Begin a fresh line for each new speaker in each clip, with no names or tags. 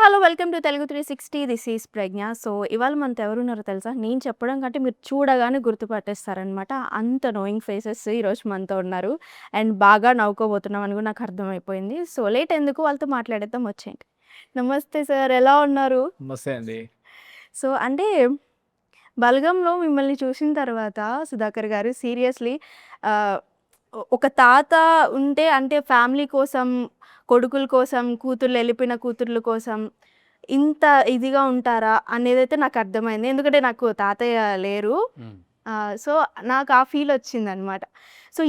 Hello welcome to Telugu 360 this is Pragna. So ఇవాళ మనతో ఎవరున్నారో తెలుసా? నేను చెప్పడం కంటే మీరు చూడగానే గుర్తుపట్టేస్తారనమాట. అంత నోయింగ్ ఫేసెస్ ఈరోజు మనతో ఉన్నారు. అండ్ బాగా నవ్వుకోబోతున్నాం అని కూడా నాకు అర్థమైపోయింది. సో లేట్ ఎందుకు వాళ్ళతో మాట్లాడేద్దాం వచ్చేయండి. నమస్తే సార్, ఎలా ఉన్నారు?
నమస్తే అండి.
సో అంటే 'బలగంలో' మిమ్మల్ని చూసిన తర్వాత సుధాకర్ గారు సీరియస్‌లీ ఆహ్, ఒక తాత ఉంటే అంటే ఫ్యామిలీ కోసం, కొడుకుల కోసం, ఎళ్ళిపోయిన కూతుర్ల కోసం ఇంత ఇదిగా ఉంటారా అనేదైతే నాకు అర్థమైంది. ఎందుకంటే నాకు తాతయ్య లేరు. సో నాకు ఆ ఫీల్ వచ్చిందనమాట. సో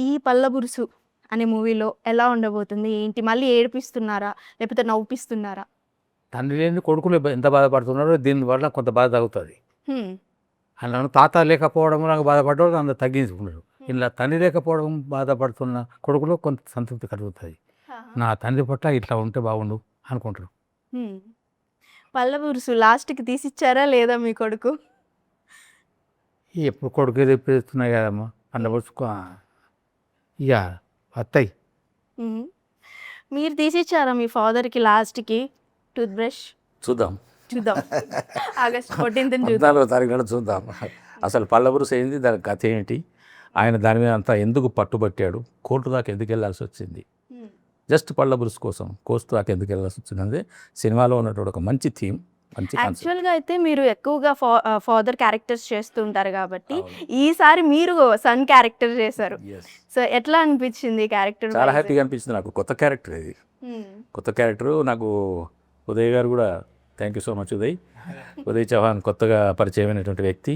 ఈ 'పల్లబురుసు' అనే మూవీలో ఎలా ఉండబోతుంది? ఏంటి? మళ్ళీ ఏడిపిస్తున్నారా? లేకపోతే నవ్విపిస్తున్నారా?
తండ్రి లేని కొడుకులు ఎంత బాధపడుతున్నారో దీనివల్ల కొంత బాధ తగ్గుతుంది.
హ్మ్.
నన్ను తాత లేకపోవడం నాకు బాధపడ్డాడు, అంత తగ్గించుకున్నాడు. ఇలా తండ్రి లేకపోవడం బాధపడుతున్న కొడుకులో కొంత సంతృప్తి కలుగుతుంది. నా తండ్రి పట్ల ఇట్లా ఉంటే బాగుండు అనుకుంటారు.
'పల్లబురుసు' లాస్ట్‌కి తీసిచ్చారా లేదా మీ కొడుకు?
ఎప్పుడు కొడుకు తెప్పిస్తున్నాయి కదమ్మా అన్నపరుచుకో ఇక వస్తాయి.
హ్మ్. మీరు తీసిచ్చారా మీ ఫాదర్‌కి లాస్ట్‌కి టూత్ బ్రష్?
చూద్దాం.
చూద్దాం. ఆగస్ట్ 14థ్ చూద్దాం.
14వ తారీఖు నాడు చూద్దాం. అసలు పల్లబురుసు ఏంది, దాని కథ ఏంటి, ఆయన దాని మీద అంతా ఎందుకు పట్టుబట్టాడు, కోర్టు దాకా ఎందుకు వెళ్ళాల్సి వచ్చింది, జస్ట్ పల్లబురుసు కోసం కోర్టు దాకా ఎందుకు వెళ్ళాల్సి వచ్చింది అనేది సినిమాలో ఉన్నటువంటి ఒక మంచి థీమ్, మంచి కాన్సెప్ట్.
యాక్చువల్‌గా అయితే మీరు ఎక్కువగా ఫాదర్ క్యారెక్టర్స్ చేస్తూ ఉంటారు కాబట్టి ఈసారి మీరు సన్ క్యారెక్టర్ చేశారు. సో ఎట్లా అనిపించింది ఈ క్యారెక్టర్?
చాలా హ్యాపీగా అనిపించింది నాకు. కొత్త క్యారెక్టర్ ఇది, కొత్త క్యారెక్టరు. నాకు ఉదయ్ గారు కూడా thank you so much Uday Chauhan కొత్తగా పరిచయమైనటువంటి వ్యక్తి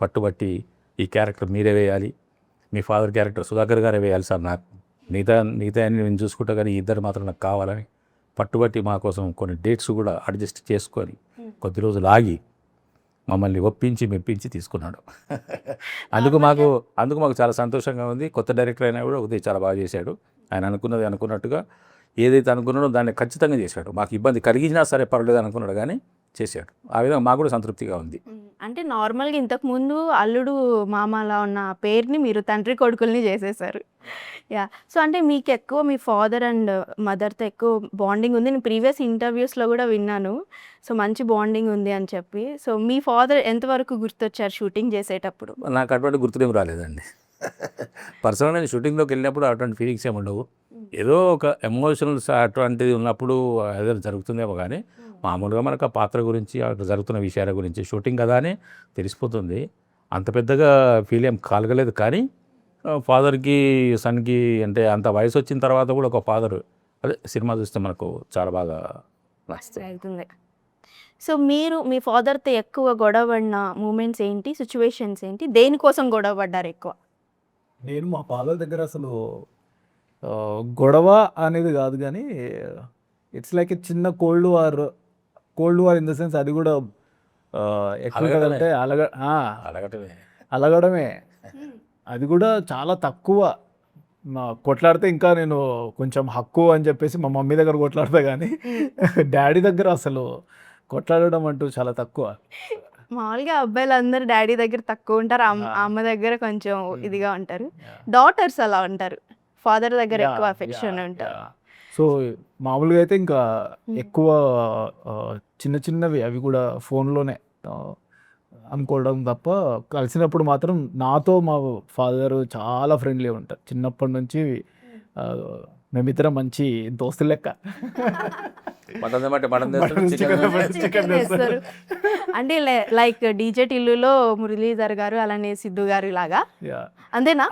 పట్టుబట్టి ఈ క్యారెక్టర్ మీరే వేయాలి, మీ ఫాదర్ క్యారెక్టర్ సుధాకర్ గారే వేయాలి సార్, నాకు మిగతా అన్ని నేను చూసుకుంటా కానీ ఇద్దరు మాత్రం నాకు కావాలని పట్టుబట్టి మా కోసం కొన్ని డేట్స్ కూడా అడ్జస్ట్ చేసుకొని కొద్ది రోజులు ఆగి మమ్మల్ని ఒప్పించి మెప్పించి తీసుకున్నాడు. అందుకు మాకు చాలా సంతోషంగా ఉంది. కొత్త డైరెక్టర్ అయినా కూడా ఉదయ్ చాలా బాగా చేశాడు. ఆయన అనుకున్నది అనుకున్నట్టుగా ఏదైతే అనుకున్నాడో దాన్ని ఖచ్చితంగా చేశాడు. మాకు ఇబ్బంది కలిగించినా సరే పర్వాలేదు అనుకున్నాడు కానీ చేశాడు. ఆ విధంగా మాకు కూడా సంతృప్తిగా ఉంది.
అంటే నార్మల్‌గా ఇంతకుముందు అల్లుడు మామ అలా ఉన్న పేరుని మీరు తండ్రి కొడుకుల్ని చేసేసారు. యాహ్! సో అంటే మీకు ఎక్కువ మీ ఫాదర్ అండ్ మదర్‌తో ఎక్కువ బాండింగ్ ఉంది. నేను ప్రీవియస్ ఇంటర్వ్యూస్‌లో కూడా విన్నాను. సో మంచి బాండింగ్ ఉంది అని చెప్పి. సో మీ ఫాదర్ ఎంతవరకు గుర్తొచ్చారు షూటింగ్ చేసేటప్పుడు?
నాకు అటువంటి గుర్తులేం రాలేదండి. పర్సనల్గా నేను షూటింగ్లోకి వెళ్ళినప్పుడు అటువంటి ఫీలింగ్స్ ఏమి ఉండవు. ఏదో ఒక ఎమోషనల్స్ అటువంటిది ఉన్నప్పుడు ఏదో జరుగుతుందేమో కానీ మామూలుగా మనకు ఆ పాత్ర గురించి అక్కడ జరుగుతున్న విషయాల గురించి షూటింగ్ కదా అని తెలిసిపోతుంది. అంత పెద్దగా ఫీల్ ఏం కలగలేదు. కానీ ఫాదర్కి సన్కి అంటే అంత వయసు వచ్చిన తర్వాత కూడా ఒక ఫాదర్ అదే సినిమా చూస్తే మనకు చాలా బాగా
అవుతుంది. సో మీరు మీ ఫాదర్‌తో ఎక్కువ గొడవ పడిన మూమెంట్స్ ఏంటి? సిట్యుయేషన్స్ ఏంటి? దేనికోసం గొడవ పడ్డారు ఎక్కువ?
నేను మా ఫాదర్ దగ్గర అసలు గొడవ అనేది కాదు కానీ ఇట్స్ లైక్ చిన్న cold war in the sense. అది కూడా ఎట్లుంటుందంటే అలగడమే. అది కూడా చాలా తక్కువ. కొట్లాడితే ఇంకా నేను కొంచెం హక్కు అని చెప్పేసి మా మమ్మీ దగ్గర కొట్లాడతా కానీ డాడీ దగ్గర అసలు కొట్లాడడం అంటూ చాలా తక్కువ.
మామూలుగా అబ్బాయిలందరూ డాడీ దగ్గర తక్కువ ఉంటారు. అమ్మ దగ్గర కొంచెం ఇదిగా ఉంటారు. డాటర్స్ అలా ఉంటారు. ఫాదర్ దగ్గర ఎక్కువ అఫెక్షన్ ఉంటారు.
సో మామూలుగా అయితే ఇంకా ఎక్కువ చిన్నవి అవి కూడా ఫోన్లోనే అనుకోవడం తప్ప కలిసినప్పుడు మాత్రం నాతో మా ఫాదర్ చాలా ఫ్రెండ్లీ ఉంటారు. చిన్నప్పటి నుంచి మేమిద్దరం మంచి దోస్తులు లెక్క.
అంటే లైక్ డీజే టిల్లులో మురళీధర్ గారు అలానే సిద్ధు గారు లాగా అంతేనా?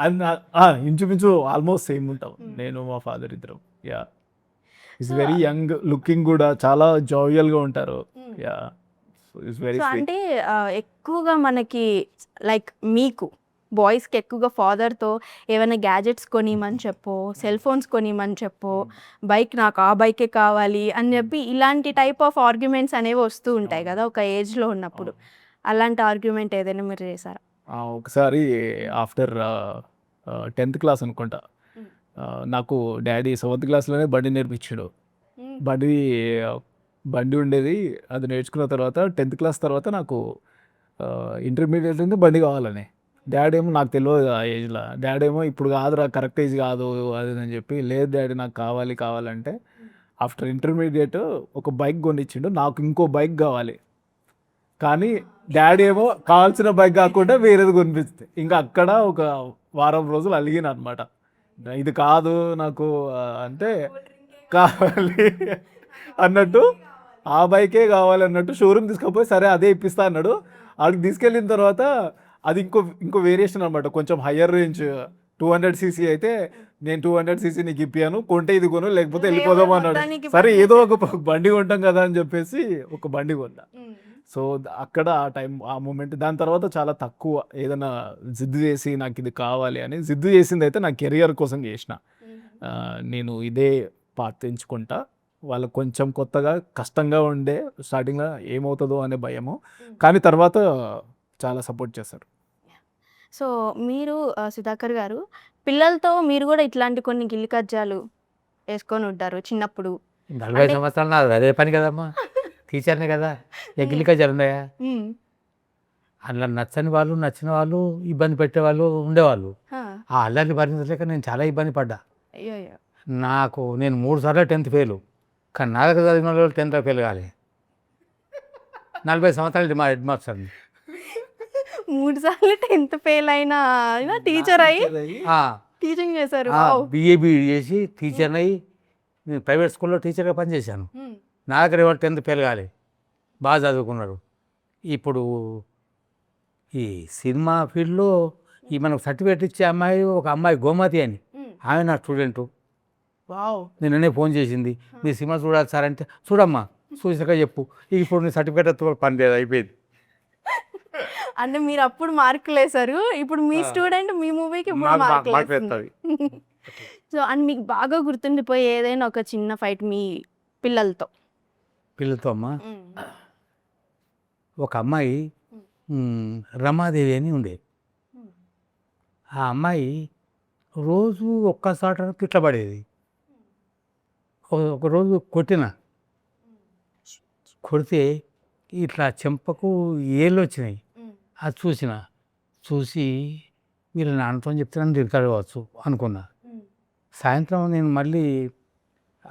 ఇంచుమించు ఆల్మోస్ట్ సేమ్ ఉంటాం నేను మా ఫాదర్ ఇద్దరం. Yeah, is very young looking, కూడా చాలా జావియల్గా ఉంటారు. యా,
అంటే ఎక్కువగా మనకి లైక్ మీకు బాయ్స్కి ఎక్కువగా ఫాదర్తో ఏమైనా గ్యాజెట్స్ కొనిమని చెప్పో, సెల్ ఫోన్స్ కొనిమని చెప్పో, బైక్ నాకు ఆ బైకే కావాలి అని చెప్పి ఇలాంటి టైప్ ఆఫ్ ఆర్గ్యుమెంట్స్ అనేవి వస్తూ ఉంటాయి కదా ఒక ఏజ్లో ఉన్నప్పుడు. అలాంటి ఆర్గ్యుమెంట్ ఏదైనా మీరు చేశారా?
ఒకసారి ఆఫ్టర్ 10th క్లాస్ అనుకుంటా, నాకు డాడీ 7th క్లాస్లోనే బండి నేర్పించాడు. బండి ఉండేది, అది నేర్చుకున్న తర్వాత 10th క్లాస్ తర్వాత నాకు ఇంటర్మీడియట్ నుండి బండి కావాలని. డాడీ ఏమో నాకు తెలియదు ఆ ఏజ్లో. డాడీ ఏమో ఇప్పుడు కాదురా, కరెక్ట్ ఏజ్ కాదు అది అని చెప్పి, లేదు డాడీ నాకు కావాలంటే ఆఫ్టర్ ఇంటర్మీడియట్ ఒక బైక్ కొనిచ్చిండు, నాకు ఇంకో బైక్ కావాలి. కానీ డాడీ ఏమో కావాల్సిన బైక్ కాకుండా వేరేది కొనిపిస్తే ఇంకా అక్కడ ఒక వారం రోజులు అలిగిన అనమాట. ఇది కాదు నాకు అంటే కావాలి అన్నట్టు, ఆ బైకే కావాలి అన్నట్టు షోరూమ్ తీసుకపోయి సరే అదే ఇప్పిస్తా అన్నాడు. ఆడికి తీసుకెళ్ళిన తర్వాత అది ఇంకో వేరియేషన్ అనమాట, కొంచెం హయ్యర్ రేంజ్ 200cc అయితే నేను 200cc నీకు ఇప్పాను, కొంటే ఇది కొను లేకపోతే వెళ్ళిపోదాం అన్నాడు. సరే ఏదో ఒక బండి కొంటాం కదా అని చెప్పేసి ఒక బండి కొన్నా. సో అక్కడ ఆ మూమెంట్, దాని తర్వాత చాలా తక్కువ ఏదైనా జిద్దు చేసి నాకు ఇది కావాలి అని జిద్దు చేసింది అయితే నా కెరియర్ కోసం చేసిన. నేను ఇదే పార్ట్ ఎంచుకుంటా. వాళ్ళకు కొంచెం కొత్తగా కష్టంగా ఉండే స్టార్టింగ్లో ఏమవుతుందో అనే భయము, కానీ తర్వాత చాలా సపోర్ట్ చేశారు.
సో మీరు సుధాకర్ గారు పిల్లలతో మీరు కూడా ఇట్లాంటి కొన్ని గిల్లి కజ్జాలు వేసుకొని ఉంటారు చిన్నప్పుడు.
40 సంవత్సరాలు నాది అదే పని కదమ్మా, టీచర్నే కదా, ఎగ్గిలికా జరుగున్నాయా. అలా నచ్చని వాళ్ళు నచ్చిన వాళ్ళు ఇబ్బంది పెట్టేవాళ్ళు ఉండేవాళ్ళు. ఆ అల్లరిని భరించలేక నేను చాలా ఇబ్బంది పడ్డా.
అయ్యో అయ్యో.
నేను 3 సార్లు 10th ఫెయిల్, కానీ నా దగ్గర చదివిన వాళ్ళు 10th ఫెయిల్ కాలే. 40 సంవత్సరాలు మా హెడ్ మాస్టర్
3 సార్లు 10th ఫెయిల్ అయినా టీచర్ అయ్యి టీచింగ్ చేశారు.
బిఏ బీఈడి చేసి టీచర్ని అయ్యి నేను ప్రైవేట్ స్కూల్లో టీచర్గా పనిచేశాను. నా దగ్గర ఎవరు 10th ఫెయిల్ కాలే, బాగా చదువుకున్నారు. ఇప్పుడు ఈ సినిమా ఫీల్డ్లో ఈ మనకు సర్టిఫికేట్ ఇచ్చే అమ్మాయి, ఒక అమ్మాయి గోమతి అని, ఆమె నా స్టూడెంటు. నిన్ననే ఫోన్ చేసింది, మీ సినిమా చూడాలి సార్ అంటే, చూడమ్మా చూసాక చెప్పు, ఇప్పుడు నీ సర్టిఫికేట్ పని లేదు, అయిపోయింది.
అంటే మీరు అప్పుడు మార్కులు వేశారు, ఇప్పుడు మీ స్టూడెంట్ మీ మూవీకి మార్కులు వేస్తుంది. సో అండ్ మీకు బాగా గుర్తుండిపోయి ఏదైనా ఒక చిన్న ఫైట్ మీ పిల్లలతో
అమ్మా, ఒక అమ్మాయి రమాదేవి అని ఉండే. ఆ అమ్మాయి రోజు ఒక్కసారి తిట్టబడేది. ఒకరోజు కొడితే ఇట్లా చెంపకు ఏళ్ళు వచ్చినాయి. అది చూసి వీళ్ళ నాన్నతో చెప్తున్నాను తిడతాడు కావచ్చు అనుకున్నా. సాయంత్రం నేను మళ్ళీ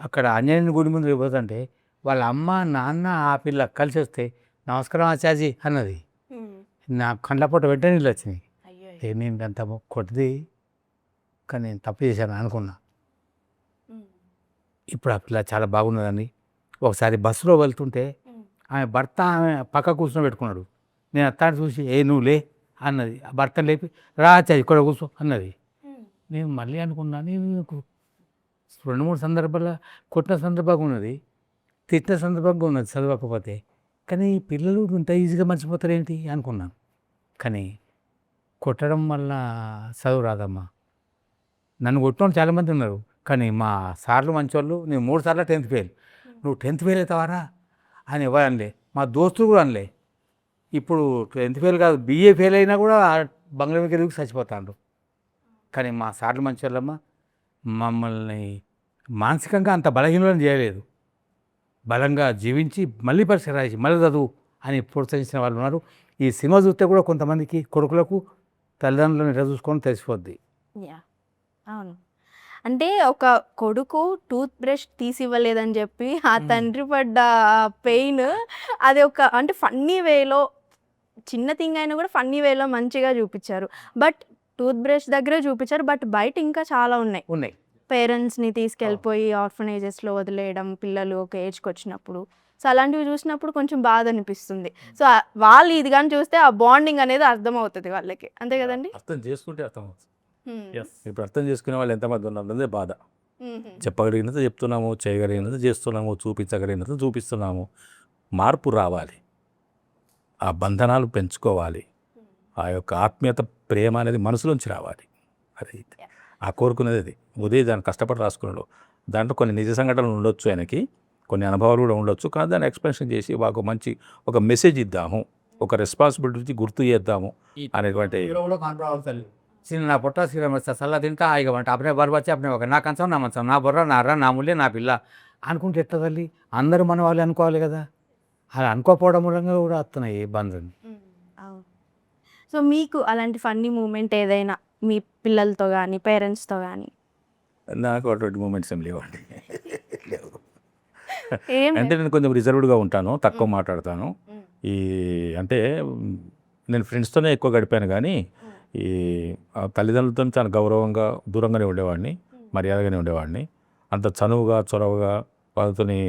అక్కడ ఆంజనేయుని గుడి ముందు పోతుంటే వాళ్ళ అమ్మ నాన్న ఆ పిల్ల కలిసి వస్తే నమస్కారం ఆచార్జీ అన్నది. నా కండ్లపొట్ట వెంటనే నీళ్ళు వచ్చినాయి. నేను అంత కొట్టది, కానీ నేను తప్పు చేశాను అనుకున్నా. ఇప్పుడు ఆ పిల్ల చాలా బాగున్నదని. ఒకసారి బస్సులో వెళ్తుంటే ఆమె భర్త ఆమె పక్క కూర్చొని పెట్టుకున్నాడు. నేను అత్తాన్ని చూసి నువ్వు లే అన్నది. ఆ భర్తను లేపి రా ఆచార్య ఇక్కడ కూర్చో అన్నది. నేను మళ్ళీ అనుకున్నా, నేను 2-3 సందర్భాల్లో కొట్టిన సందర్భంగా ఉన్నది, తిట్టిన సందర్భంగా ఉన్నది చదవకపోతే. కానీ పిల్లలు ఇంత ఈజీగా మర్చిపోతారు ఏంటి అనుకున్నాను. కానీ కొట్టడం వల్ల చదువు రాదమ్మా. నన్ను కొట్టడం చాలామంది ఉన్నారు, కానీ మా సార్లు మంచోళ్ళు. నేను 3 సార్లు 10th ఫెయిల్, నువ్వు 10th ఫెయిల్ అవుతావారా అని ఎవరు అనలే. మా దోస్తులు కూడా అనలే. ఇప్పుడు 10th ఫెయిల్ కాదు, బిఏ ఫెయిల్ అయినా కూడా బంగ్లా మీద ఎదుగు చచ్చిపోతాడు. కానీ మా సార్లు మంచోళ్ళమ్మ, మమ్మల్ని మానసికంగా అంత బలహీనం చేయలేదు. బలంగా జీవించి మళ్ళీ పరీక్ష రాసి మళ్ళీ చదువు అని ప్రోత్సహించిన వాళ్ళు ఉన్నారు. ఈ సినిమా చూస్తే కూడా కొంతమందికి కొడుకులకు తల్లిదండ్రులను ఎట్లా చూసుకొని తెలిసిపోద్ది.
అవును. అంటే ఒక కొడుకు టూత్ బ్రష్ తీసివ్వలేదని చెప్పి ఆ తండ్రి పడ్డ పెయిన్, అది ఒక అంటే ఫన్నీ వేలో, చిన్న థింగ్ అయినా కూడా ఫన్నీ వేలో మంచిగా చూపించారు. బట్ టూత్ బ్రష్ దగ్గరే చూపించారు, బట్ బయట ఇంకా చాలా ఉన్నాయి. పేరెంట్స్ని తీసుకెళ్ళిపోయి ఆర్ఫనేజెస్లో వదిలేయడం, పిల్లలు ఒక ఏజ్కి వచ్చినప్పుడు. సో అలాంటివి చూసినప్పుడు కొంచెం బాధ అనిపిస్తుంది. సో వాళ్ళు ఇది కానీ చూస్తే ఆ బాండింగ్ అనేది అర్థమవుతుంది వాళ్ళకి, అంతే కదండి.
అర్థం చేసుకుంటే అర్థమవుతుంది. ఇప్పుడు అర్థం చేసుకునే వాళ్ళు ఎంతమంది ఉన్నారన్నదే బాధ. చెప్పగలిగినంత చెప్తున్నాము, చేయగలిగినంత చేస్తున్నాము, చూపించగలిగినంత చూపిస్తున్నాము. మార్పు రావాలి, ఆ బంధనాలు పెంచుకోవాలి, ఆ యొక్క ఆత్మీయత ప్రేమ అనేది మనసులోంచి రావాలి. అది ఆ కోరుకునేది అది. ఉదయం దాన్ని కష్టపడి రాసుకున్నాడు. దాంట్లో కొన్ని నిజ సంఘటనలు ఉండొచ్చు, ఆయనకి కొన్ని అనుభవాలు కూడా ఉండొచ్చు, కానీ దాన్ని ఎక్స్ప్లెనేషన్ చేసి ఒక మంచి ఒక మెసేజ్ ఇద్దాము, ఒక రెస్పాన్సిబిలిటీ గుర్తు చేద్దాము అనేటువంటి.
నా పొట్ట చల్ల తింటా ఆగమంట అప్పుడే బరబచ్చి అప్పుడే ఒక నా కంచం నా మంచం, నా బుర్ర నా రా, నా ముల్లే నా పిల్ల అనుకుంటే ఎట్లా తల్లి? అందరూ మన వాళ్ళు అనుకోవాలి కదా. అలా అనుకోకపోవడం మూలంగా కూడా వస్తున్నాయి ఇబ్బందులు.
సో మీకు అలాంటి ఫన్నీ మూమెంట్ ఏదైనా మీ పిల్లలతో కానీ పేరెంట్స్తో కానీ?
నాకు అటువంటి మూమెంట్స్ ఏం లేవండి. లేవు.
ఏం
అంటే నేను కొంచెం రిజర్వ్డ్గా ఉంటాను, తక్కువ మాట్లాడతాను. ఈ అంటే నేను ఫ్రెండ్స్తోనే ఎక్కువ గడిపాను కానీ ఈ తల్లిదండ్రులతో చాలా గౌరవంగా దూరంగానే ఉండేవాడిని, మర్యాదగానే ఉండేవాడిని. అంత చనువుగా చొరవగా వాళ్ళతోని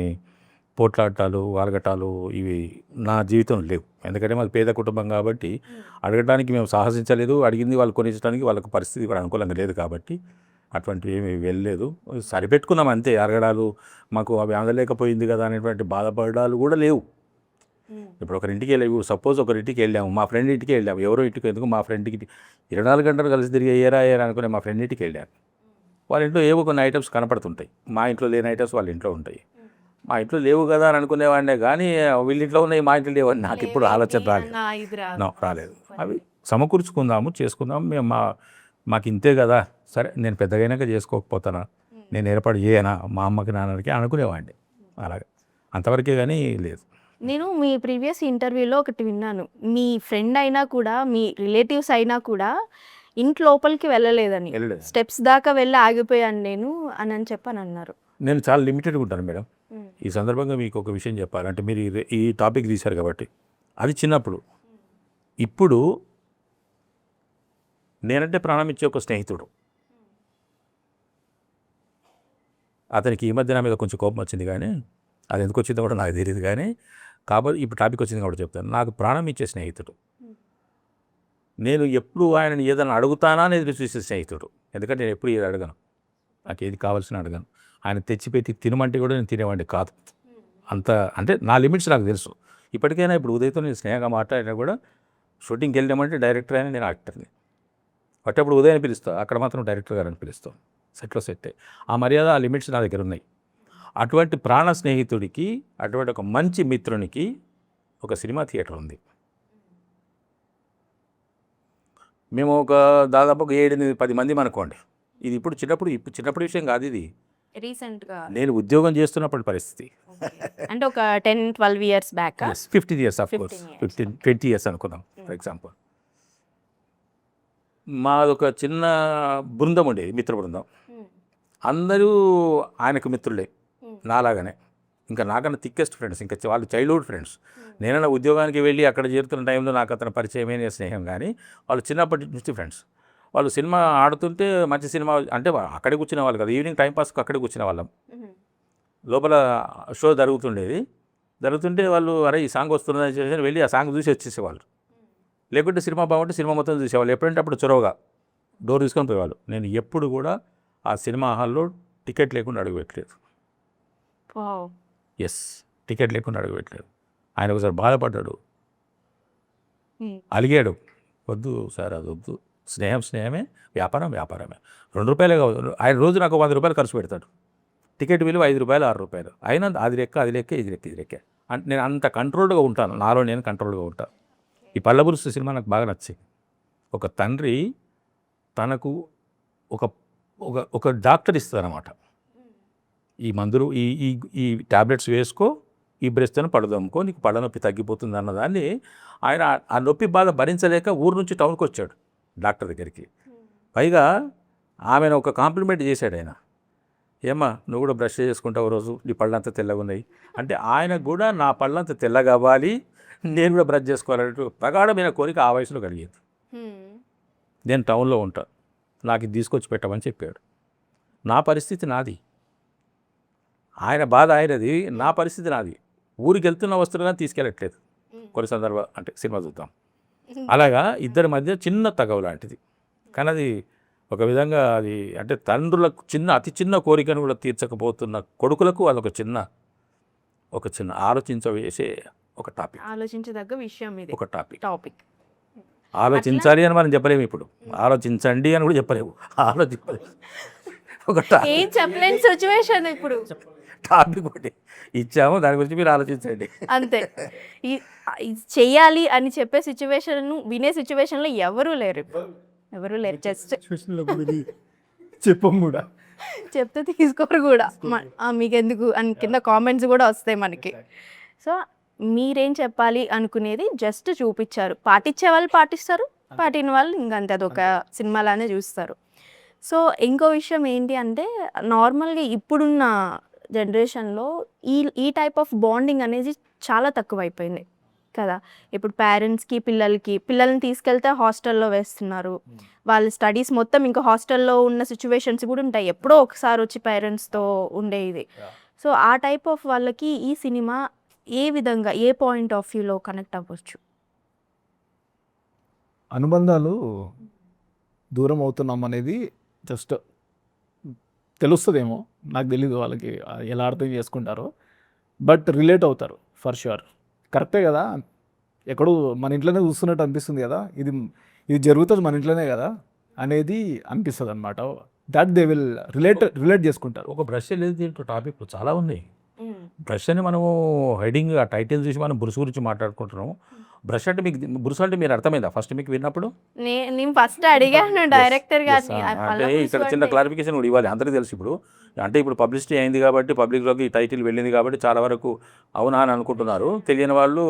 పోట్లాటాలు వాలగటాలు ఇవి నా జీవితంలో లేవు. ఎందుకంటే మాది పేద కుటుంబం కాబట్టి అడగడానికి మేము సాహసించలేదు, అడిగింది వాళ్ళు కొనిచ్చడానికి వాళ్ళకి పరిస్థితి కూడా అనుకూలంగా లేదు కాబట్టి అటువంటివి ఏమి వెళ్ళలేదు. సరిపెట్టుకున్నాం అంతే. అడగడాలు మాకు అవి అందలేకపోయింది కదా అనేటువంటి బాధపడాలు కూడా లేవు. ఇప్పుడు ఒకరింటికి వెళ్ళాము, సపోజ్ ఒకరింటికి వెళ్ళాము, మా ఫ్రెండ్ ఇంటికి వెళ్ళాము, ఎవరో ఇంటికి ఎందుకు మా ఫ్రెండ్కి 24 గంటలు కలిసి తిరిగి ఏరా అనుకునే మా ఫ్రెండ్ ఇంటికి వెళ్ళాను. వాళ్ళ ఇంట్లో ఏవో కొన్ని ఐటమ్స్ కనపడుతుంటాయి, మా ఇంట్లో లేని ఐటమ్స్ వాళ్ళ ఇంట్లో ఉంటాయి. మా ఇంట్లో లేవు కదా అని అనుకునేవాడినే కానీ వీళ్ళ ఇంట్లో ఉన్నాయి మా ఇంట్లో లేవని నాకు ఇప్పుడు ఆలోచన రాలేదు. అవి సమకూర్చుకుందాము, చేసుకుందాము, మేము మాకు ఇంతే కదా, సరే నేను పెద్దగైనాక చేసుకోకపోతానా, నేను ఏర్పాటు చేయనా మా అమ్మకి నాన్నకి అనుకునేవాడిని. అలాగే అంతవరకే కానీ లేదు.
నేను మీ ప్రీవియస్ ఇంటర్వ్యూలో ఒకటి విన్నాను, మీ ఫ్రెండ్ అయినా కూడా మీ రిలేటివ్స్ అయినా కూడా ఇంటి లోపలికి వెళ్ళలేదని, స్టెప్స్ దాకా వెళ్ళి ఆగిపోయాను నేను అని చెప్పని అన్నారు.
నేను చాలా లిమిటెడ్గా ఉంటాను మేడం. ఈ సందర్భంగా మీకు ఒక విషయం చెప్పాలంటే, మీరు ఈ టాపిక్ తీశారు కాబట్టి అది చిన్నప్పుడు. ఇప్పుడు నేనంటే ప్రాణం ఇచ్చే ఒక స్నేహితుడు, అతనికి ఈ మధ్య నా మీద కొంచెం కోపం వచ్చింది కానీ అది ఎందుకు వచ్చిందో కూడా నాకు తెలియదు కానీ, కాబట్టి ఇప్పుడు టాపిక్ వచ్చింది కాబట్టి చెప్తాను. నాకు ప్రాణం ఇచ్చే స్నేహితుడు, నేను ఎప్పుడు ఆయనని ఏదైనా అడుగుతానా అనేది చూసే స్నేహితుడు. ఎందుకంటే నేను ఎప్పుడు ఏది అడగను, నాకు ఏది కావాల్సిన అడగను. ఆయన తెచ్చిపెట్టి తినమంటే కూడా నేను తినేవాడిని కాదు. అంత అంటే నా లిమిట్స్ నాకు తెలుసు. ఇప్పటికైనా ఇప్పుడు ఉదయ్తో నేను స్నేహంగా మాట్లాడినా కూడా షూటింగ్కి వెళ్ళామంటే డైరెక్టర్ అయినా నేను యాక్టర్ని. అప్పుడు ఉదయాన్ని పిలుస్తాను, అక్కడ మాత్రం డైరెక్టర్ గారిని పిలుస్తాం. సెట్లో సెట్టే. ఆ మర్యాద, ఆ లిమిట్స్ నా దగ్గర ఉన్నాయి. అటువంటి ప్రాణ స్నేహితుడికి, అటువంటి ఒక మంచి మిత్రునికి ఒక సినిమా థియేటర్ ఉంది. మేము ఒక దాదాపు 7-10 మంది అనుకోండి. ఇది ఇప్పుడు చిన్నప్పుడు విషయం కాదు, ఇది
రీసెంట్గా
నేను ఉద్యోగం చేస్తున్నప్పటి పరిస్థితి.
అంటే ఒక 10-12 years back,
15 years of course, 20 years అనుకుందాం ఫర్ ఎగ్జాంపుల్. మాదొక చిన్న బృందం ఉండేది, మిత్ర బృందం. అందరూ ఆయనకు మిత్రులే, నాలాగానే. ఇంకా నాకన్నా థిక్కెస్ట్ ఫ్రెండ్స్, ఇంకా వాళ్ళు చైల్డ్హుడ్ ఫ్రెండ్స్. నేనైనా ఉద్యోగానికి వెళ్ళి అక్కడ చేరుతున్న టైంలో నాకు అతను పరిచయమైన స్నేహం కానీ వాళ్ళు చిన్నప్పటి నుంచి ఫ్రెండ్స్. వాళ్ళు సినిమా ఆడుతుంటే మంచి సినిమా అంటే అక్కడే కూర్చునే వాళ్ళు కదా, ఈవినింగ్ టైంపాస్కి అక్కడే కూర్చునే వాళ్ళం. లోపల షో జరుగుతుంటే వాళ్ళు అరే ఈ సాంగ్ వస్తుందని చెప్పేసి వెళ్ళి ఆ సాంగ్ చూసి వచ్చేసేవాళ్ళు. లేకుంటే సినిమా బాగుంటే సినిమా మొత్తం చూసేవాళ్ళు. ఎప్పుడంటే అప్పుడు చొరవగా డోర్ తీసుకొని పోయేవాళ్ళు. నేను ఎప్పుడు కూడా ఆ సినిమా హాల్లో టికెట్ లేకుండా అడుగుపెట్టలేదు. టికెట్ లేకుండా అడుగుపెట్టలేదు. ఆయన ఒకసారి బాధపడ్డాడు, అలిగాడు, వద్దు సార్ అది వద్దు, స్నేహమే, వ్యాపారమే. 2 రూపాయలే కాదు, ఆయన రోజు నాకు 100 రూపాయలు ఖర్చు పెడతాడు. టికెట్ విలువ 5 రూపాయలు 6 రూపాయలు అయినా అది లెక్క ఇది లెక్క. అంటే నేను అంత కంట్రోల్డ్గా ఉంటాను, నాలో నేను కంట్రోల్గా ఉంటాను. ఈ పల్లబురుసు సినిమా నాకు బాగా నచ్చింది. ఒక తండ్రి తనకు ఒక డాక్టర్ ఇస్తారన్నమాట, ఈ మందులు ఈ ట్యాబ్లెట్స్ వేసుకో, ఈ బ్రెస్ట్ను పడదమ్ముకో, నీకు పళ్ళ నొప్పి తగ్గిపోతుంది అన్నదాన్ని ఆయన ఆ నొప్పి బాధ భరించలేక ఊరు నుంచి టౌన్కి వచ్చాడు డాక్టర్ దగ్గరికి. పైగా ఆమెను ఒక కాంప్లిమెంట్ చేశాడు ఆయన, ఏమ్మా నువ్వు కూడా బ్రష్ చేసుకుంటావు రోజు, నీ పళ్ళంతా తెల్లగా ఉన్నాయి అంటే ఆయనకు కూడా నా పళ్ళంతా తెల్లగా అవ్వాలి, నేను కూడా బ్రష్ చేసుకోవాలంటూ ప్రగాఢమైన కోరిక ఆ వయసులో కలిగేది. నేను టౌన్లో ఉంటాను, నాకు ఇది తీసుకొచ్చి పెట్టమని చెప్పాడు. నా పరిస్థితి నాది, ఆయన బాధ ఆయనది, నా పరిస్థితి నాది. ఊరికి వెళ్తున్న వస్తువులను తీసుకెళ్ళట్లేదు కొన్ని సందర్భాలు, అంటే సినిమా చూద్దాం అలాగా ఇద్దరి మధ్య చిన్న తగవు లాంటిది. కానీ అది ఒక విధంగా అది అంటే తండ్రులకు అతి చిన్న కోరికను కూడా తీర్చకపోతున్న కొడుకులకు అది ఒక చిన్న ఆలోచించవేసే ఒక టాపిక్,
ఆలోచించదగ్గ విషయం ఇది.
ఒక టాపిక్ ఆలోచించాలి అని మనం చెప్పలేము, ఇప్పుడు ఆలోచించండి అని కూడా చెప్పలేము, ఒక
ఏం చెప్పలేని సిచ్యువేషన్ ఇప్పుడు.
టాపిక్ ఒకటి ఇచ్చాము, దాని గురించి మీరు ఆలోచించండి అంతే.
చెయ్యాలి అని చెప్పే సిచ్యువేషన్, వినే సిచ్యువేషన్లో ఎవరు లేరు. జస్ట్
చెప్పం కూడా,
చెప్తే తీసుకోరు కూడా, మీకెందుకు అని కింద కామెంట్స్ కూడా వస్తాయి మనకి. సో మీరేం చెప్పాలి అనుకునేది జస్ట్ చూపించారు, పాటించే వాళ్ళు పాటిస్తారు, పాటిన వాళ్ళు ఇంకంతే, అదొక సినిమాలానే చూస్తారు. సో ఇంకో విషయం ఏంటి అంటే, నార్మల్గా ఇప్పుడున్న జనరేషన్లో ఈ టైప్ ఆఫ్ బాండింగ్ అనేది చాలా తక్కువైపోయింది కదా. ఇప్పుడు పేరెంట్స్కి పిల్లల్ని తీసుకెళ్తే హాస్టల్లో వేస్తున్నారు. వాళ్ళ స్టడీస్ మొత్తం ఇంకా హాస్టల్లో ఉన్న సిచ్యువేషన్స్ కూడా ఉంటాయి, ఎప్పుడో ఒకసారి వచ్చి పేరెంట్స్తో ఉండే ఇది. సో ఆ టైప్ ఆఫ్ వాళ్ళకి ఈ సినిమా ఏ విధంగా, ఏ పాయింట్ ఆఫ్ వ్యూలో కనెక్ట్ అవ్వచ్చు?
అనుబంధాలు దూరం అవుతున్నాం అనేది జస్ట్ తెలుస్తుందేమో, నాకు తెలీదు వాళ్ళకి ఎలా అర్థం చేసుకుంటారో, బట్ రిలేట్ అవుతారు ఫర్ ష్యూర్. కరెక్టే కదా, ఎక్కడో మన ఇంట్లోనే చూస్తున్నట్టు అనిపిస్తుంది కదా, ఇది జరుగుతుంది మన ఇంట్లోనే కదా అనేది అనిపిస్తుంది అనమాట. దట్ దే విల్ రిలేట్ చేసుకుంటారు.
ఒక బ్రష్ లేదు దీంట్లో, టాపిక్ చాలా ఉంది. బ్రష్ అని మనము హెడింగ్ ఆ టైటిల్ చూసి మనం బ్రష్ గురించి మాట్లాడుకుంటున్నాము. బ్రష్ అంటే మీకు బ్రష్ అంటే మీరు అర్థమైందా ఫస్ట్ మీకు విన్నప్పుడు?
నేను ఫస్ట్ అడిగాను డైరెక్టర్ గారిని.
అంటే ఇక్కడ చిన్న క్లారిఫికేషన్ కూడా ఇవ్వాలి, అందరికీ తెలుసు. ఇప్పుడు అంటే ఇప్పుడు పబ్లిసిటీ అయింది కాబట్టి, పబ్లిక్లోకి ఈ టైటిల్ వెళ్ళింది కాబట్టి చాలా వరకు అవునా అని అనుకుంటున్నారు. తెలియని వాళ్ళు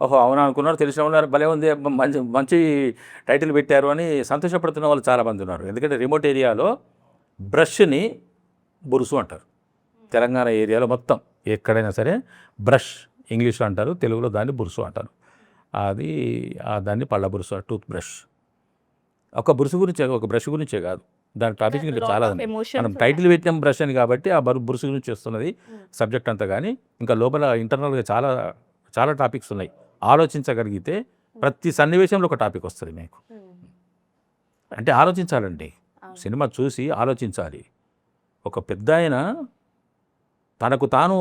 ఓహో అవునా అనుకున్నారు, తెలిసిన వాళ్ళు భలే ఉంది మంచి మంచి టైటిల్ పెట్టారు అని సంతోషపడుతున్న వాళ్ళు చాలామంది ఉన్నారు. ఎందుకంటే రిమోట్ ఏరియాలో బ్రష్ని బురుసు అంటారు. తెలంగాణ ఏరియాలో మొత్తం ఎక్కడైనా సరే బ్రష్ ఇంగ్లీష్లో అంటారు, తెలుగులో దాన్ని బురుసు అంటారు. అది దాన్ని పళ్ళ బురుసు, టూత్ బ్రష్. ఒక బురుసు గురించే, ఒక బ్రష్ గురించే కాదు, దాని టాపిక్ ఇంకా చాలా ఉంది. మనం టైటిల్ పెట్టాం బ్రష్ అని కాబట్టి ఆ బురుసు గురించి వస్తున్నది సబ్జెక్ట్ అంతా. కానీ ఇంకా లోపల ఇంటర్నల్గా చాలా చాలా టాపిక్స్ ఉన్నాయి. ఆలోచించగలిగితే ప్రతి సన్నివేశంలో ఒక టాపిక్ వస్తుంది మీకు. అంటే ఆలోచించాలండి, సినిమా చూసి ఆలోచించాలి. ఒక పెద్ద ఆయన తనకు తాను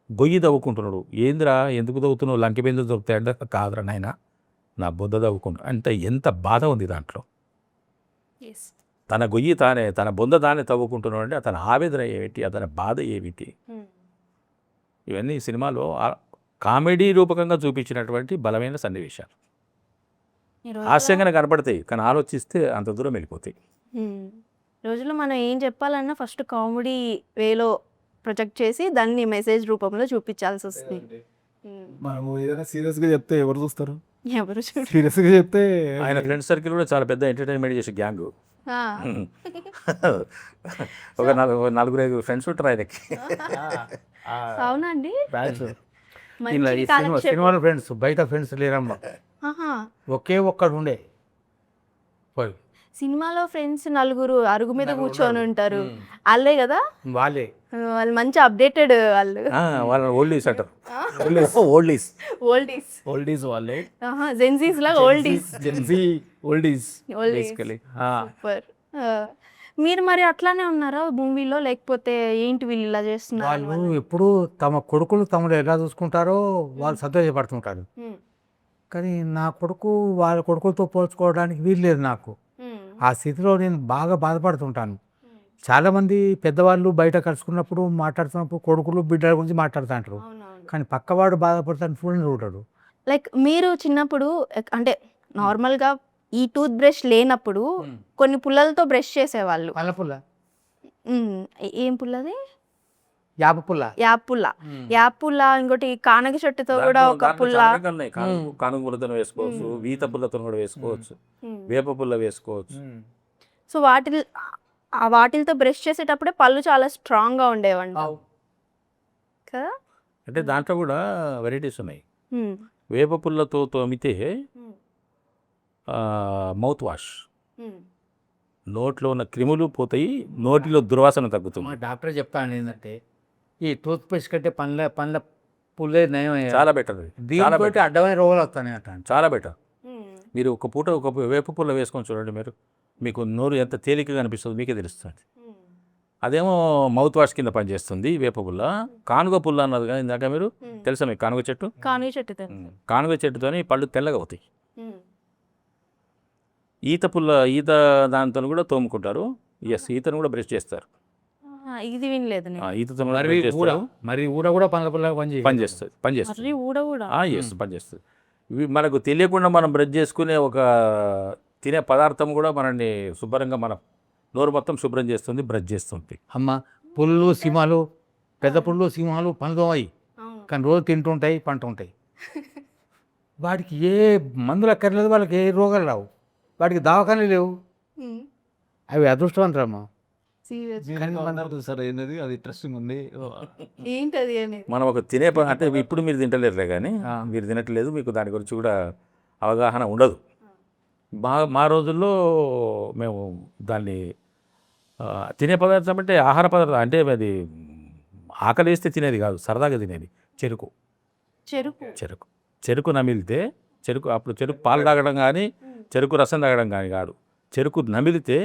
గొయ్యి తవ్వుకుంటున్నాడు. ఏందిరా ఎందుకు తవ్వుతున్నావు, లంకి బిందులు దొరుకుతాయంటే కాదురా నాయన నా బొద్ద తవ్వుకుంటున్నాడు అంటే ఎంత బాధ ఉంది దాంట్లో. తన గొయ్యి తానే, తన బొంద తానే తవ్వుకుంటున్నాడు అంటే అతని ఆవేదన ఏమిటి, అతని బాధ ఏమిటి, ఇవన్నీ సినిమాలో కామెడీ రూపకంగా చూపించినటువంటి బలమైన సన్నివేశాలు. హాస్యంగానే కనపడతాయి కానీ ఆలోచిస్తే అంత దూరం వెళ్ళిపోతాయి.
రోజులో మనం ఏం చెప్పాలన్నా ఫస్ట్ కామెడీ వేలో ప్రొజెక్ట్ చేసి దాన్ని మెసేజ్ రూపంలో చూపించాల్సి వస్తుంది.
మనము ఏదైనా సీరియస్గా చెప్తే ఎవరు చూస్తారు?
ఎవరు చూడు.
సీరియస్గా చెప్తే
ఆయన ఫ్రెండ్ సర్కిల్ కూడా చాలా పెద్ద ఎంటర్టైన్మెంట్ చేసే గ్యాంగ్. ఒక నలుగురు ఐదు ఫ్రెండ్స్ ఉంటారు ఆయనకి.
అవునండి.
సినిమాలో ఫ్రెండ్స్, బయట ఫ్రెండ్స్ లేరమ్మా, ఒకే ఒక్కడు ఉండే.
సినిమాలో ఫ్రెండ్స్ నలుగురు అరుగు మీద కూర్చొని ఉంటారు, వాళ్ళే కదా,
వాళ్ళే
వాళ్ళు మంచి అప్డేటెడ్ వాళ్ళు.
వాళ్ళ ఓల్డీస్ అంటారు.
ఓల్డీస్ వాళ్ళే,
జెన్జీస్ లాగా ఓల్డీస్.
Oldies
super. మీరు మరి అట్లానే ఉన్నారా మూవీలో, లేకపోతే ఏంటి వీళ్ళు ఇలా చేస్తున్నారు?
వాళ్ళు ఎప్పుడు తమ కొడుకులు తమను ఎలా చూసుకుంటారో వాళ్ళు సంతోషపడుతుంటారు. కానీ నా కొడుకు వాళ్ళ కొడుకులతో పోల్చుకోవడానికి వీల్లేదు నాకు. ఆ స్థితిలో నేను బాగా బాధపడుతుంటాను. చాలామంది పెద్దవాళ్ళు బయట కలుసుకున్నప్పుడు మాట్లాడుతున్నప్పుడు కొడుకులు బిడ్డల గురించి మాట్లాడుతుంటారు, కానీ పక్కవాడు బాధపడతాను చూడడు.
లైక్ మీరు చిన్నప్పుడు అంటే నార్మల్గా ఈ టూత్ బ్రష్ లేనప్పుడు కొన్ని పుల్లలతో బ్రష్ చేసేవాళ్ళు.
పుల్ల,
ఏం పుల్లది?
యాప పుల్ల.
యాప్ పుల్ల, ఇంకోటి కానగ చెట్టుతో కూడా ఒక పుల్ల.
కానుగ పుల్లతో వేసుకోవచ్చు, వీత పుల్లతో కూడా వేసుకోవచ్చు, వేప పుల్ల వేసుకోవచ్చు.
సో వాటితో బ్రష్ చేసేటప్పుడే పళ్ళు చాలా స్ట్రాంగ్ గా ఉండేవండి కదా.
అంటే దాంట్లో కూడా వెరైటీస్ ఉన్నాయి. వేప పుల్లతో తోమితే మౌత్ వాష్, నోట్లో ఉన్న క్రిములు పోతాయి, నోటిలో దుర్వాసన తగ్గుతుంది.
మా డాక్టర్ చెప్తాను ఏంటంటే ఈ టూత్ పేస్ట్ కంటే పండ్ల పుల్లే నయం,
చాలా బెటర్.
దీంతో అడ్డమైన రోగాలు వస్తాయి అంటాను.
చాలా బెటర్. మీరు ఒక పూట ఒక వేప పుల్ల వేసుకొని చూడండి, మీకు నోరు ఎంత తేలికగా అనిపిస్తుంది మీకే తెలుస్తుంది. అదేమో మౌత్ వాష్ కింద పనిచేస్తుంది వేప పుల్ల. కానుగ పుల్ల అన్నది కానీ ఇందాక మీరు తెలుసా మీకు కానుగ చెట్టు? కానుగ చెట్టుతోని పళ్ళు తెల్లగా అవుతాయి. ఈత దాంతో కూడా తోముకుంటారు. ఈతను కూడా బ్రష్ చేస్తారు.
ఇది వినలేదు.
ఈతతో
మరి ఊడ కూడా పండ్ల పుల్ల
పనిచేస్తుంది. ఇవి మనకు తెలియకుండా మనం బ్రష్ చేసుకునే ఒక తినే పదార్థం కూడా మనల్ని శుభ్రంగా మన నోరు మొత్తం శుభ్రం చేస్తుంది, బ్రష్ చేస్తుంది.
అమ్మ పుల్లు సింహాలు, పెద్ద పుల్లు సింహాలు పనులు అయ్యి కానీ రోజు తింటుంటాయి, పంటుంటాయి. వాటికి ఏ మందులు అక్కర్లేదు, వాళ్ళకి ఏ రోగాలు రావు, వాటికి దవాఖానలు లేవు. అవి అదృష్టవంతరమ్మా.
సీరియస్
సార్ ఏంటది అది ఇంట్రెస్టింగ్ ఉంది.
ఏంటది అనేది
మనం ఒక అంటే ఇప్పుడు మీరు తింటలేరులే కానీ మీరు తినట్లేదు, మీకు దాని గురించి కూడా అవగాహన ఉండదు. మా రోజుల్లో మేము దాన్ని తినే పదార్థం అంటే ఆహార పదార్థం అంటే అది ఆకలి వేస్తే తినేది కాదు, సరదాగా తినేది. చెరుకు
చెరుకు
చెరుకు నమిలితే అప్పుడు చెరుకు పాలు తాగడం కానీ చెరుకు రసం తాగడం కానీ కాదు, చెరుకు నమిలితే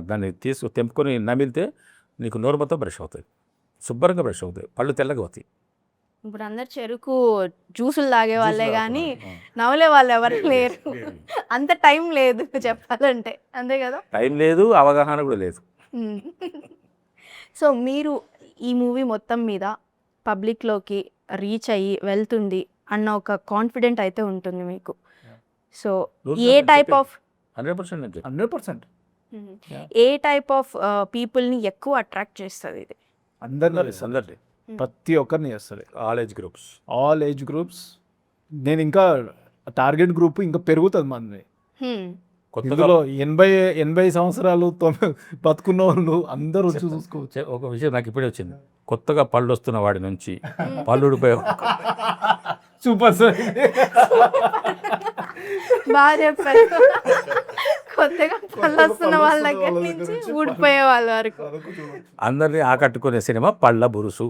దాన్ని తెంపుకొని నమిలితే నీకు నోరు మొత్తం బ్రష్ అవుతుంది, శుభ్రంగా బ్రష్ అవుతాయి, పళ్ళు తెల్లగా అవుతాయి.
ఇప్పుడు అందరు చెరుకు జ్యూసులు తాగే వాళ్ళే కానీ నవ్వులే వాళ్ళు ఎవరు లేరు. అంత టైం లేదు చెప్పాలంటే, అంతే కదా.
టైం లేదు, అవగాహన కూడా లేదు.
సో మీరు ఈ మూవీ మొత్తం మీద పబ్లిక్లోకి రీచ్ అయ్యి వెళ్తుంది అన్న ఒక కాన్ఫిడెంట్ అయితే ఉంటుంది మీకు. So a type of
100%
100%
a type of పీపుల్ని ఎక్కువ అట్రాక్ట్ చేస్తుంది ఇది?
అందరినీ
ప్రతి ఒక్కరిని చేస్తుంది.
All age groups.
నేను ఇంకా టార్గెట్ గ్రూప్ ఇంకా పెరుగుతుంది మంది.
కొత్తగా
ఇందులో 80 సంవత్సరాలు బతుకున్న వాళ్ళు అందరూ వచ్చి చూసుకోవచ్చు.
ఒక విషయం నాకు ఇప్పుడే వచ్చింది, కొత్తగా పళ్ళు వస్తున్న వాడి నుంచి పళ్ళు ఊడిపోయే
సూపర్ సార్,
బాగా చెప్పారు. కొత్తగా పళ్ళు వస్తున్న వాళ్ళ దగ్గర నుంచి ఊడిపోయే వాళ్ళ వరకు
అందరినీ ఆకట్టుకునే సినిమా పళ్ళ బురుసు.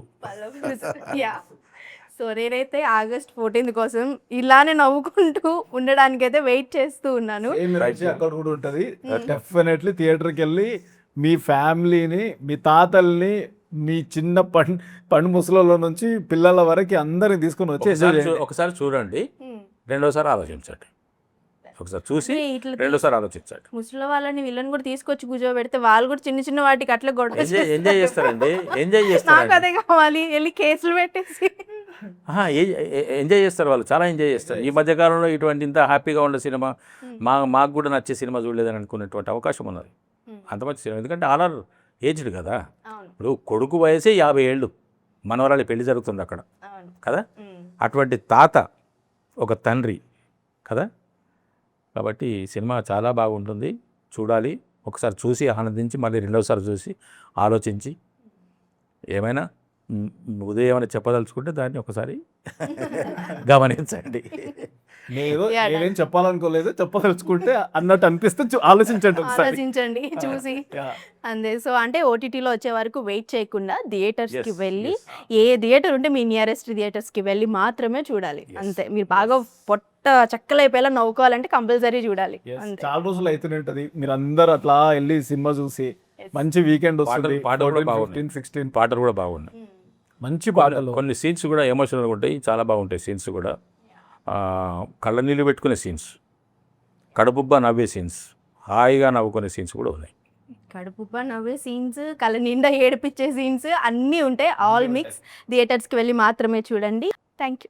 సో నేనైతే August 14th కోసం ఇలానే నవ్వుకుంటూ ఉండడానికైతే వెయిట్ చేస్తూ ఉన్నాను.
అక్కడ కూడా ఉంటుంది. డెఫినెట్లీ థియేటర్కి వెళ్ళి మీ ఫ్యామిలీని, మీ తాతల్ని, మీ చిన్న పండు ముసలలో నుంచి పిల్లల వరకు అందరిని తీసుకుని వచ్చి
ఒకసారి చూడండి, రెండోసారి ఆలోచించండి. ఒకసారి చూసి
ఇట్లా
రెండోసారి ఆలోచించండి.
ముసలి వాళ్ళని వీళ్ళని కూడా తీసుకొచ్చి కూర్చోబెడితే వాళ్ళు కూడా చిన్న చిన్న వాటికి అట్లా గొడవ
ఎంజాయ్ చేస్తారండి, ఎంజాయ్
నాకు
చేస్తారు,
అదే కావాలి, వెళ్ళి కేసులు పెట్టేసి
ఎంజాయ్ చేస్తారు, వాళ్ళు చాలా ఎంజాయ్ చేస్తారు. ఈ మధ్యకాలంలో ఇటువంటి ఇంత హ్యాపీగా ఉండే సినిమా మాకు కూడా నచ్చే సినిమా చూడలేదని అనుకునేటువంటి అవకాశం ఉన్నది. అంత మంచి సినిమా, ఎందుకంటే ఆల్ ఏజ్డ్ కదా. ఇప్పుడు కొడుకు వయసే 50 ఏళ్ళు, మనవరాలి పెళ్లి జరుగుతుంది అక్కడ కదా. అటువంటి తాత ఒక తండ్రి కదా. కాబట్టి సినిమా చాలా బాగుంటుంది, చూడాలి. ఒకసారి చూసి ఆనందించి మళ్ళీ రెండోసారి చూసి ఆలోచించి ఏమైనా ఉదయం ఏమైనా చెప్పదలుచుకుంటే దాన్ని ఒకసారి గమనించండి.
నేనేం చెప్పాలనుకోలేదు, చెప్పదలుచుకుంటే అన్నట్టు అనిపిస్తే ఆలోచించండి
చూసి అంతే. సో అంటే ఓటీటీలో వచ్చే వరకు వెయిట్ చేయకుండా థియేటర్స్కి వెళ్ళి ఏ థియేటర్ ఉంటే మీ నియరెస్ట్ థియేటర్స్కి వెళ్ళి మాత్రమే చూడాలి. అంతే. మీరు బాగా పొట్ట చక్కలైపోయేలా నవ్వుకోవాలంటే కంపల్సరీ చూడాలి.
చాలా రోజులు అవుతూనే ఉంటుంది. మీరు అందరు అట్లా వెళ్ళి సినిమా చూసి మంచి వీకెండ్ వస్తుంది.
పాటలు కూడా బాగున్నాయి,
మంచి పాటలు.
కొన్ని సీన్స్ కూడా ఎమోషనల్గా ఉంటాయి, చాలా బాగుంటాయి సీన్స్ కూడా. కళ్ళ నీళ్ళు పెట్టుకునే సీన్స్, కడుపుబ్బా నవ్వే సీన్స్, హాయిగా నవ్వుకునే సీన్స్ కూడా ఉన్నాయి.
కడుపుబ్బా నవ్వే సీన్స్, కళ్ళ నిండా ఏడిపించే సీన్స్ అన్నీ ఉంటాయి. All mix. థియేటర్స్కి వెళ్ళి మాత్రమే చూడండి. Thank you.